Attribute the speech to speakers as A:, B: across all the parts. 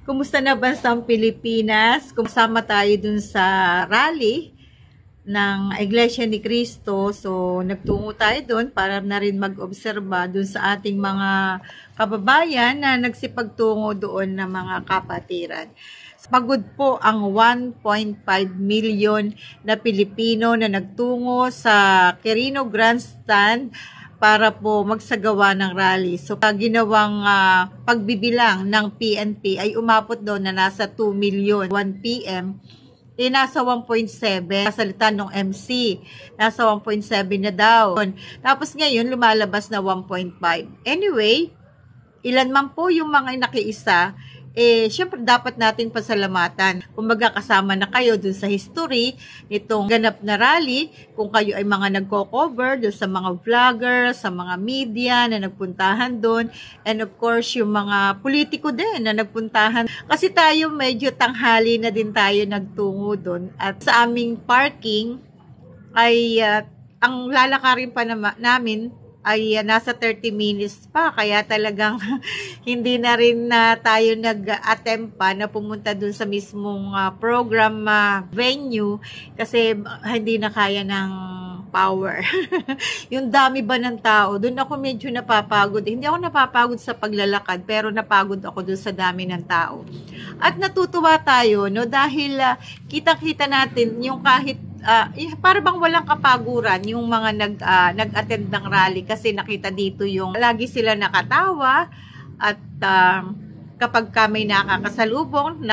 A: Kumusta na bansang Pilipinas? Kumasama tayo dun sa rally ng Iglesia ni Cristo. So, nagtungo tayo dun para na rin mag-obserba dun sa ating mga kababayan na nagsipagtungo doon na mga kapatiran. Pagod po ang 1.5 million na Pilipino na nagtungo sa Quirino Grandstand para po magsagawa ng rally. So, ginawang pagbibilang ng PNP ay umabot doon na nasa 2 million. 1 p.m. Nasa 1.7. Salita ng MC. Nasa 1.7 na daw. Tapos ngayon, lumalabas na 1.5. Anyway, ilan man po yung mga nakiisa, syempre dapat nating pasalamatan. Kung magkakasama na kayo dun sa history nitong ganap na rally, kung kayo ay mga nagko-cover dun sa mga vlogger, sa mga media na nagpuntahan dun, and of course yung mga politiko din na nagpuntahan. Kasi tayo medyo tanghali na din tayo nagtungo dun. At sa aming parking ay ang lalakarin pa namin ay nasa 30 minutes pa, kaya talagang hindi na rin tayo nag-attempt pa na pumunta dun sa mismong program venue kasi hindi na kaya ng power. Yung dami ba ng tao, dun ako medyo napapagod. Hindi ako napapagod sa paglalakad, pero napagod ako dun sa dami ng tao. At natutuwa tayo, no, dahil kita-kita natin yung kahit para bang walang kapaguran yung mga nag-attend ng rally kasi nakita dito yung lagi sila nakatawa at kapag may nakakasalubong,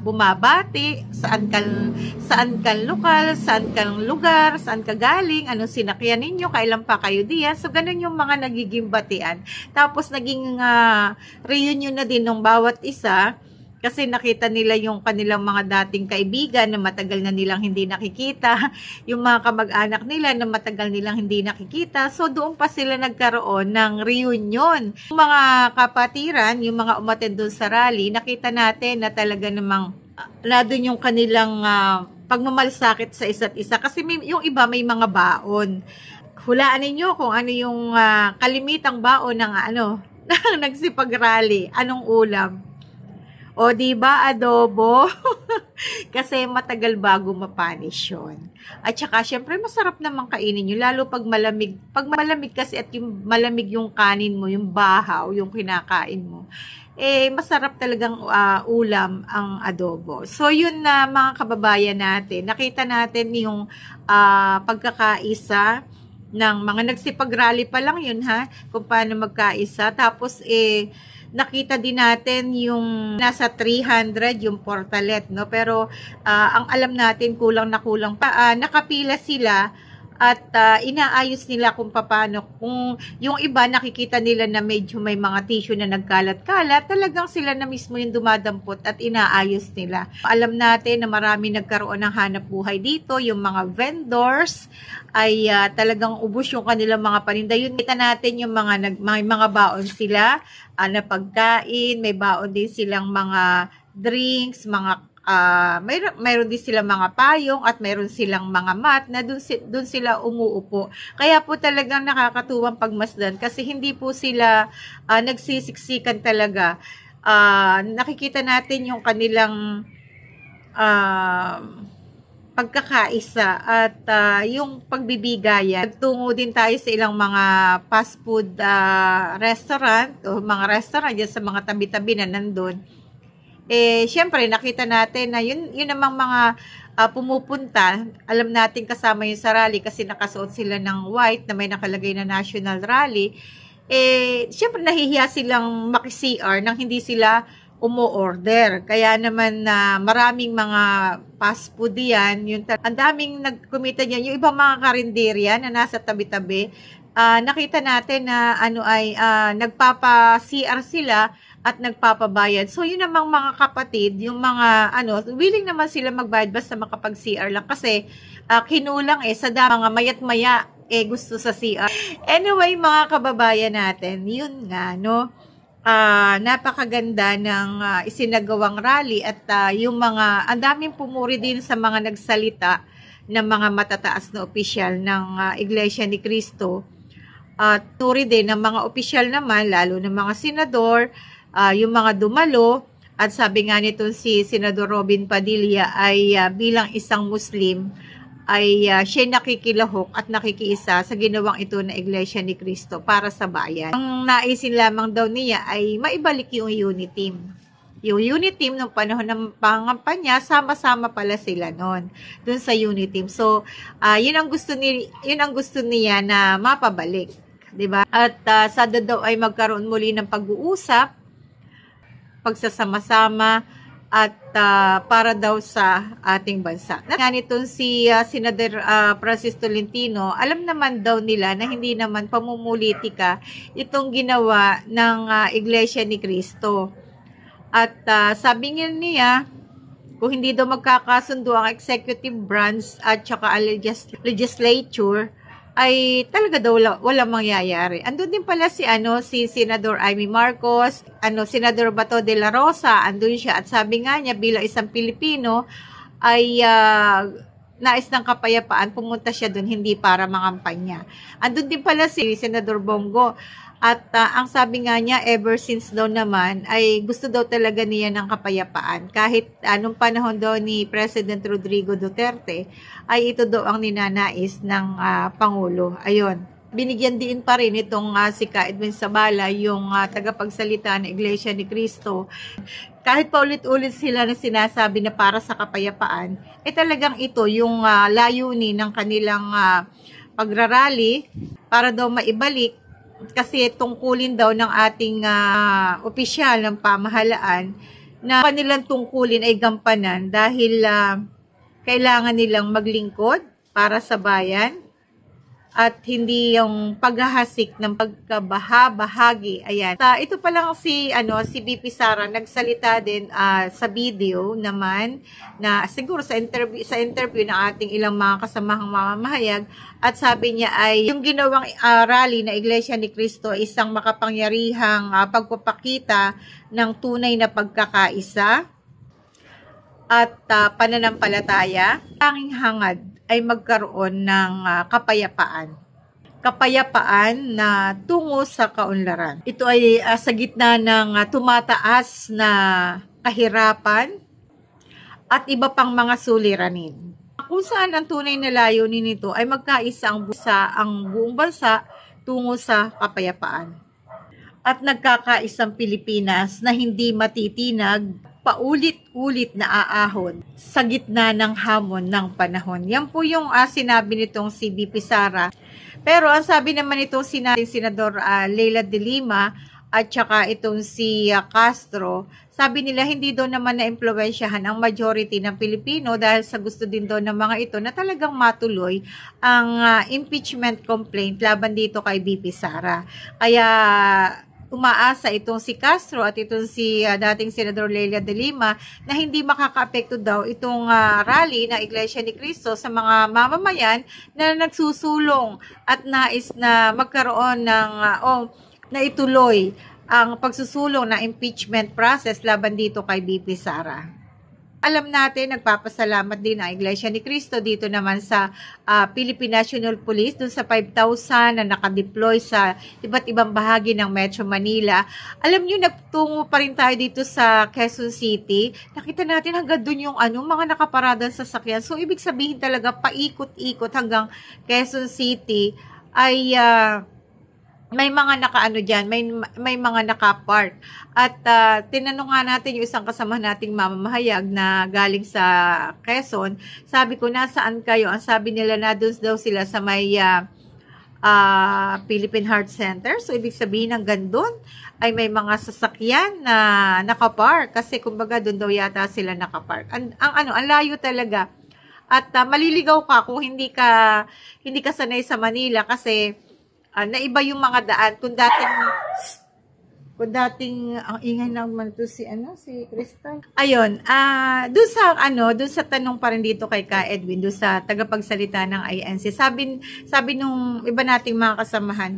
A: bumabati, saan kang lokal, saan kang lugar, saan ka galing, anong sinakyan ninyo, kailan pa kayo diyan. So, ganun yung mga nagiging batian. Tapos, naging reunion na din ng bawat isa kasi nakita nila yung kanilang mga dating kaibigan na matagal na nilang hindi nakikita, yung mga kamag-anak nila na matagal nilang hindi nakikita. So, doon pa sila nagkaroon ng reunion. Yung mga kapatiran, yung mga umattend doon sa rally, nakita natin na talaga namang doon yung kanilang pagmamalasakit sa isa't isa. Kasi yung iba may mga baon. Hulaan ninyo kung ano yung kalimitang baon ng nagsipag-rally. Anong ulam? O, diba, adobo? Kasi matagal bago mapanis yun. At saka, syempre, masarap naman kainin yun. Lalo pag malamig. Pag malamig kasi at yung malamig yung kanin mo, yung bahaw, yung kinakain mo, masarap talagang ulam ang adobo. So, yun na mga kababayan natin. Nakita natin yung pagkakaisa ng mga nagsipag-rally pa lang yun, ha? Kung paano magkaisa. Tapos, nakita din natin yung nasa 300 yung portalet, no? Pero ang alam natin kulang na kulang pa. Nakapila sila at inaayos nila kung paano. Kung yung iba nakikita nila na medyo may mga tissue na nagkalat-kalat, talagang sila na mismo yung dumadampot at inaayos nila. Alam natin na marami nagkaroon ng hanap buhay dito. Yung mga vendors ay talagang ubos yung kanilang mga paninda. Yun, kita natin yung may mga baon sila na pagkain, may baon din silang mga drinks, mga mayroon din silang mga payong at mayroon silang mga mat na doon sila umuupo. Kaya po talagang nakakatuwang pagmasdan kasi hindi po sila nagsisiksikan talaga. Nakikita natin yung kanilang pagkakaisa at yung pagbibigayan. Nagtungo din tayo sa ilang mga fast food restaurant o mga restaurant dyan sa mga tabi-tabi na nandun. Syempre, nakita natin na yun namang mga pumupunta, alam natin kasama yung sa rally kasi nakasuot sila ng white na may nakalagay na National Rally. Syempre, nahihiya silang maki-CR nang hindi sila umu-order. Kaya naman maraming mga fast food yan. Ang daming nagkumita niyan. Yung ibang mga karinderya na nasa tabi-tabi, nakita natin na nagpapa-CR sila at nagpapabayad. So, yun namang mga kapatid, yung mga, willing naman sila magbayad basta makapag-CR lang. Kasi, kinulang sa mga mayat-maya, gusto sa CR. Anyway, mga kababayan natin, yun nga, no? Napakaganda ng isinagawang rally at yung mga, ang daming pumuri din sa mga nagsalita ng mga matataas na opisyal ng Iglesia ni Cristo. Turi din ng mga opisyal naman, lalo ng mga senador, yung mga dumalo, At sabi nga nito si Senador Robin Padilla ay bilang isang Muslim ay siya nakikilahok at nakikiisa sa ginawang ito na Iglesia ni Cristo para sa bayan. Ang naisin lamang daw niya ay maibalik yung unit team. Yung unit team nung panahon ng pangampanya, sama-sama pala sila noon dun sa unit team. So, yun ang gusto niya na mapabalik, 'di ba? At sada daw ay magkaroon muli ng pag-uusap, pagsasama-sama at para daw sa ating bansa. Nga nitong si Senador Francis Tolentino, alam naman daw nila na hindi naman pamumulitika itong ginawa ng Iglesia ni Cristo. At sabi niya, kung hindi daw magkakasundo ang executive branch at saka ang legislature, ay talaga daw walang mangyayari. Andun din pala si Senador Amy Marcos, Senador Bato de la Rosa, andun siya. At sabi nga niya, bilang isang Pilipino, ay nais ng kapayapaan, pumunta siya dun hindi para mangampanya. Andun din pala si Senador Bongo. At ang sabi nga niya, ever since daw naman, ay gusto daw talaga niya ng kapayapaan. Kahit anong panahon daw ni President Rodrigo Duterte, ay ito daw ang ninanais ng Pangulo. Ayun. Binigyan din pa rin itong si Ka Edwin Sabala, yung tagapagsalita ng Iglesia ni Cristo. Kahit pa ulit-ulit sila na sinasabi na para sa kapayapaan, talagang ito yung layunin ng kanilang pagrarally para daw maibalik. Kasi tungkulin daw ng ating opisyal ng pamahalaan na kanilang tungkulin ay gampanan dahil kailangan nilang maglingkod para sa bayan at hindi yung paghahasik ng pagkabaha-bahagi. Ayan. Ito pa lang si BP Sara nagsalita din sa video naman na siguro sa interview ng ating ilang mga kasamahang mamamahayag at sabi niya ay yung ginawang rally na Iglesia ni Cristo isang makapangyarihang pagpapakita ng tunay na pagkakaisa at pananampalataya. Tanging hangad ay magkaroon ng kapayapaan. Kapayapaan na tungo sa kaunlaran. Ito ay sa gitna ng tumataas na kahirapan at iba pang mga suliranin. Kung saan ang tunay na layunin nito ay magkaisa ang buong bansa tungo sa kapayapaan. At nagkakaisang Pilipinas na hindi matitinag paulit-ulit na aahon sa gitna ng hamon ng panahon. Yan po yung sinabi nitong si BP Sara. Pero ang sabi naman itong Senador Leila de Lima at saka itong si Castro, sabi nila hindi daw naman na-impluwensyahan ang majority ng Pilipino dahil sa gusto din daw ng mga ito na talagang matuloy ang impeachment complaint laban dito kay BP Sara. Kaya umaasa itong si Castro at itong si dating Senador Leila de Lima na hindi makaka-apekto daw itong rally na Iglesia ni Cristo sa mga mamamayan na nagsusulong at nais na magkaroon ng na ituloy ang pagsusulong na impeachment process laban dito kay BP Sara. Alam natin, nagpapasalamat din ang Iglesia ni Cristo dito naman sa Philippine National Police, dun sa 5,000 na nakadeploy sa iba't ibang bahagi ng Metro Manila. Alam nyo, nagtungo pa rin tayo dito sa Quezon City. Nakita natin hanggang dun yung mga nakaparadang sasakyan. So, ibig sabihin talaga, paikot-ikot hanggang Quezon City ay may mga nakaano diyan, may mga naka-park. At tinanong nga natin yung isang kasama nating mamamahayag na galing sa Quezon. Sabi ko, nasaan kayo? Ang sabi nila na doon daw sila sa may Philippine Heart Center. So ibig sabihin hanggang doon ay may mga sasakyan na naka-park kasi kumbaga doon daw yata sila naka-park. Ang layo talaga. At maliligaw ka kung hindi ka sanay sa Manila kasi naiba yung mga daan. Kung dating ang ingay naman to si Crystal. Ayun, doon sa tanong pa rin dito kay Ka Edwin, doon sa tagapagsalita ng INC. Sabi nung iba nating mga kasamahan,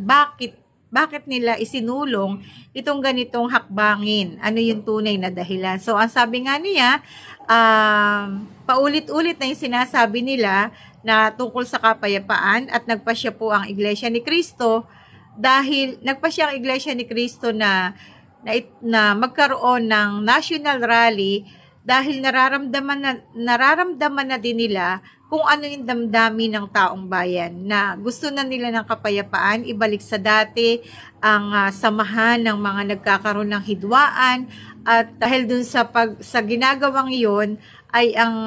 A: bakit nila isinulong itong ganitong hakbangin? Ano yung tunay na dahilan? So, ang sabi nga niya, paulit-ulit na yung sinasabi nila na tungkol sa kapayapaan at nagpasya po ang Iglesia ni Cristo dahil nagpasya ang Iglesia ni Cristo na na magkaroon ng national rally dahil nararamdaman na din nila kung ano yung damdamin ng taong bayan, na gusto na nila ng kapayapaan, ibalik sa dati ang samahan ng mga nagkakaroon ng hidwaan, at dahil dun sa ginagawang iyon ay ang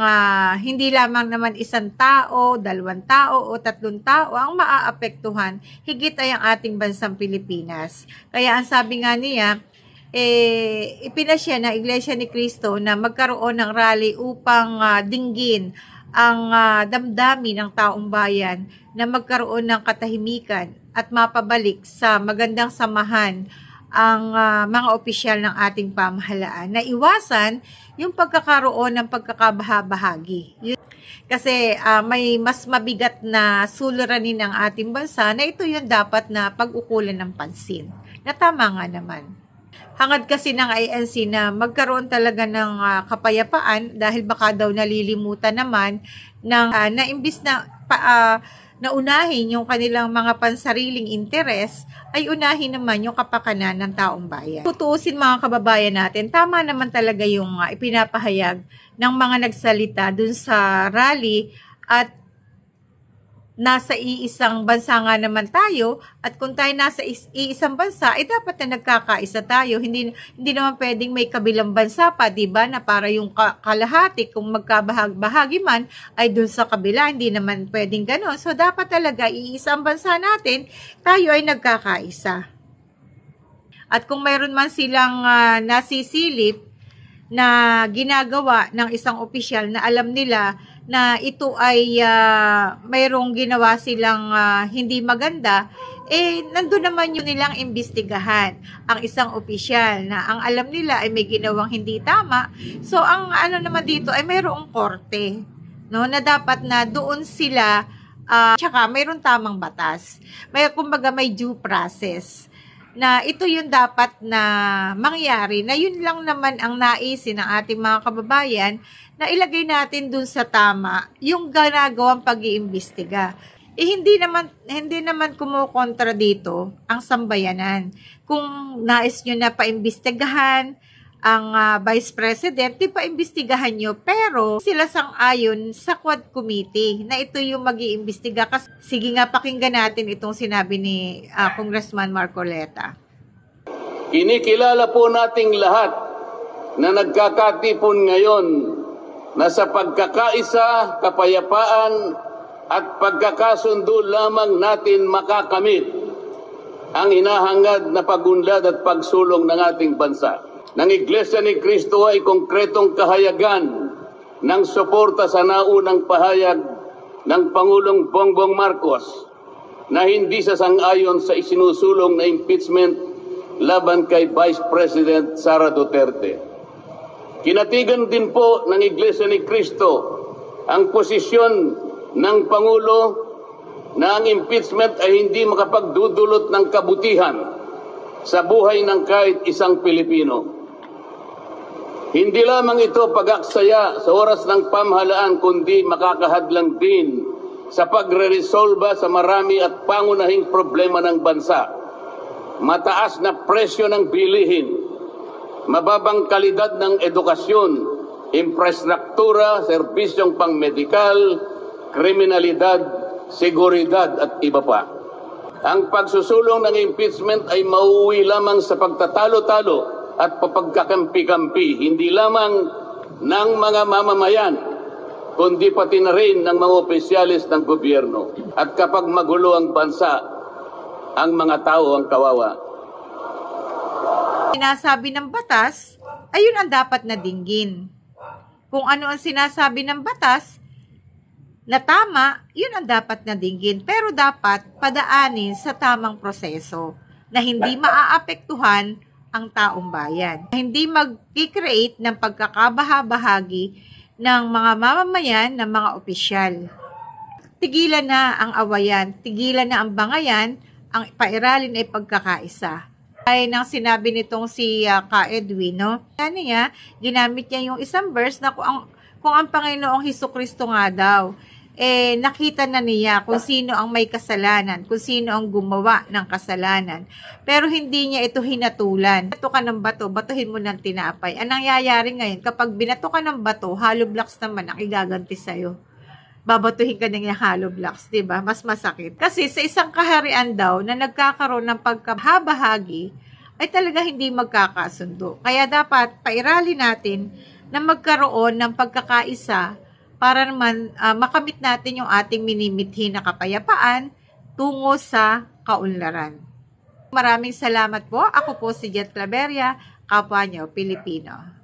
A: hindi lamang naman isang tao, 2 tao o 3 tao ang maaapektuhan, higit ay ang ating bansang Pilipinas. Kaya ang sabi nga niya, ipinasya na Iglesia ni Cristo na magkaroon ng rally upang dinggin ang damdamin ng taong bayan, na magkaroon ng katahimikan at mapabalik sa magandang samahan ang mga opisyal ng ating pamahalaan, na iwasan yung pagkakaroon ng pagkakabahabahagi. Kasi may mas mabigat na suliranin ng ating bansa, na ito yung dapat na pag-ukulan ng pansin. Na tama nga naman. Hangad kasi ng INC na magkaroon talaga ng kapayapaan, dahil baka daw nalilimutan naman na imbis na naunahin yung kanilang mga pansariling interes, ay unahin naman yung kapakanan ng taong bayan. Tutuusin mga kababayan natin, tama naman talaga yung ipinapahayag ng mga nagsalita dun sa rally, at nasa iisang bansa nga naman tayo, at kung tayo nasa iisang bansa, ay dapat na nagkakaisa tayo. Hindi naman pwedeng may kabilang bansa pa, diba? Na para yung kalahati, kung magkabahagi man, ay dun sa kabila. Hindi naman pwedeng ganon. So, dapat talaga iisang bansa natin, tayo ay nagkakaisa. At kung mayroon man silang nasisilip na ginagawa ng isang opisyal na alam nila na ito ay mayroong ginawa silang hindi maganda, nandun naman yung nilang imbestigahan ang isang opisyal na ang alam nila ay may ginawang hindi tama. So, ang ano naman dito ay mayroong korte, no, na dapat na doon sila, tsaka mayroong tamang batas. Kumbaga may due process, na ito yung dapat na mangyari, na yun lang naman ang naisin ng ating mga kababayan, na ilagay natin dun sa tama yung ginagawang pag-iimbestiga. Hindi naman kumukontra dito ang sambayanan. Kung nais nyo na paimbestigahan ang Vice President, di paimbestigahan nyo, pero sila sang-ayon sa Quad Committee na ito yung mag-iimbestiga. Sige nga, pakinggan natin itong sinabi ni Congressman Marcoleta.
B: Kinikilala po nating lahat na nagkakatipon ngayon na sa pagkakaisa, kapayapaan at pagkakasundo lamang natin makakamit ang hinahangad na pagunlad at pagsulong ng ating bansa. Ng Iglesia ni Cristo ay konkretong kahayagan ng suporta sa naunang pahayag ng Pangulong Bongbong Marcos na hindi sasang-ayon sa isinusulong na impeachment laban kay Vice President Sara Duterte. Kinatigan din po ng Iglesia ni Cristo ang posisyon ng Pangulo na ang impeachment ay hindi makapagdudulot ng kabutihan sa buhay ng kahit isang Pilipino. Hindi lamang ito pag-aksaya sa oras ng pamahalaan, kundi makakahadlang din sa pagre-resolba sa marami at pangunahing problema ng bansa. Mataas na presyo ng bilihin, mababang kalidad ng edukasyon, infrastruktura, serbisyong pangmedikal, kriminalidad, seguridad at iba pa. Ang pagsusulong ng impeachment ay mauuwi lamang sa pagtatalo-talo at papagkakampi-kampi, hindi lamang ng mga mamamayan, kundi pati na rin ng mga opisyalis ng gobyerno. At kapag magulo ang bansa, ang mga tao ang kawawa.
A: Sinasabi ng batas, ayun ang dapat na dinggin. Kung ano ang sinasabi ng batas na tama, yun ang dapat na dinggin. Pero dapat padaanin sa tamang proseso na hindi maaapektuhan ang taong bayan. Hindi mag-create ng pagkakabahabahagi ng mga mamamayan, ng mga opisyal. Tigilan na ang awayan, tigilan na ang bangayan, ang pairalin ay pagkakaisa. Ay nang sinabi nitong si Ka Edwin, no? Ano niya, ginamit niya yung isang verse na kung ang Panginoong Hesukristo nga daw, nakita na niya kung sino ang may kasalanan, kung sino ang gumawa ng kasalanan. Pero hindi niya ito hinatulan. Bato ka ng bato, batuhin mo ng tinapay. Ang nangyayari ngayon, kapag binato ka ng bato, hollow blocks naman ang igaganti sa'yo. Babatuhin ka ng hollow blocks, diba? Mas masakit. Kasi sa isang kaharian daw na nagkakaroon ng pagkahabahagi, ay talaga hindi magkakasundo. Kaya dapat pairali natin na magkaroon ng pagkakaisa para naman makamit natin yung ating minimithi na kapayapaan tungo sa kaunlaran. Maraming salamat po. Ako po si Jet Claveria, kapwa nyo Pilipino.